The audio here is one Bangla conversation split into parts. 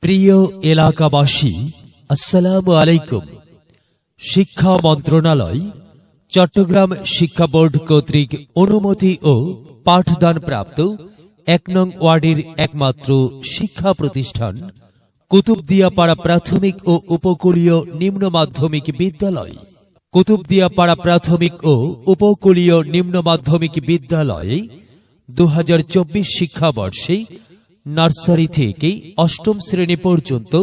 প্রিয় এলাকাবাসী, আসসালামু আলাইকুম। শিক্ষা মন্ত্রণালয় চট্টগ্রাম শিক্ষা বোর্ড কর্তৃক অনুমতি ও পাঠদান প্রাপ্ত ১ নং ওয়ার্ডের একমাত্র শিক্ষা প্রতিষ্ঠান কুতুবদিয়াপাড়া প্রাথমিক ও উপকূলীয় নিম্ন মাধ্যমিক বিদ্যালয়। কুতুবদিয়াপাড়া প্রাথমিক ও উপকূলীয় নিম্ন মাধ্যমিক বিদ্যালয়ে ২০২৪ শিক্ষাবর্ষে নার্সারি থেকে অষ্টম শ্রেণী পর্যন্ত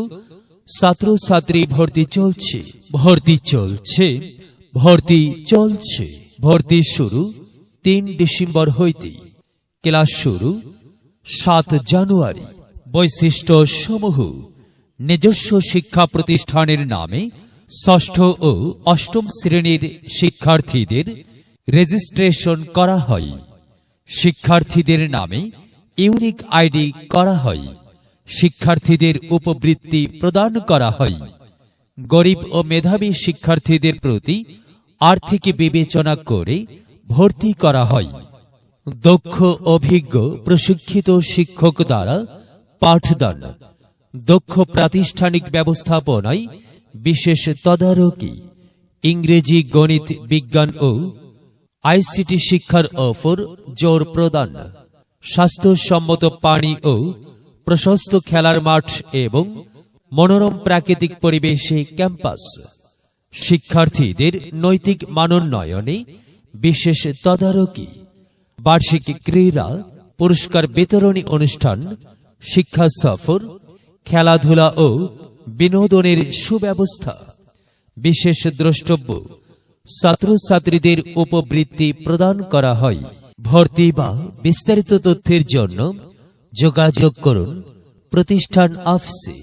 ছাত্রছাত্রী ভর্তি শুরু ৩ ডিসেম্বর হইতে, ক্লাস শুরু ৭ জানুয়ারি। বৈশিষ্ট্য সমূহ: নিজস্ব শিক্ষা প্রতিষ্ঠানের নামে ষষ্ঠ ও অষ্টম শ্রেণীর শিক্ষার্থীদের রেজিস্ট্রেশন করা হয়। শিক্ষার্থীদের নামে ইউনিক আইডি করা হয়। শিক্ষার্থীদের উপবৃত্তি প্রদান করা হয়। গরিব ও মেধাবী শিক্ষার্থীদের প্রতি আর্থিক বিবেচনা করে ভর্তি করা হয়। দক্ষ অভিজ্ঞ প্রশিক্ষিত শিক্ষক দ্বারা পাঠদান। দক্ষ প্রাতিষ্ঠানিক ব্যবস্থাপনায় বিশেষ তদারকি। ইংরেজি, গণিত, বিজ্ঞান ও আইসিটি শিক্ষার ওপর জোর প্রদান। স্বাস্থ্যসম্মত পানি ও প্রশস্ত খেলার মাঠ এবং মনোরম প্রাকৃতিক পরিবেশে ক্যাম্পাস। শিক্ষার্থীদের নৈতিক মানোন্নয়নে বিশেষ তদারকি। বার্ষিক ক্রীড়া পুরস্কার বিতরণী অনুষ্ঠান, শিক্ষা সফর, খেলাধুলা ও বিনোদনের সুব্যবস্থা। বিশেষ দ্রষ্টব্য: ছাত্রছাত্রীদের উপবৃত্তি প্রদান করা হয়। ভর্তি বা বিস্তারিত তথ্যের জন্য যোগাযোগ করুন প্রতিষ্ঠান অফিসে,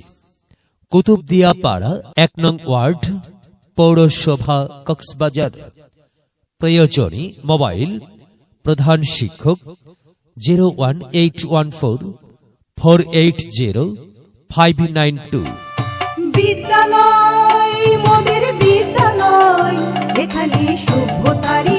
কুতুবদিয়াপাড়া ১ নং ওয়ার্ড, পৌরসভা, কক্সবাজার। প্রয়োজনে মোবাইল প্রধান শিক্ষক 01814480592। বিদ্যালয় মোদের বিদ্যালয়, এখানে সভ্যতারই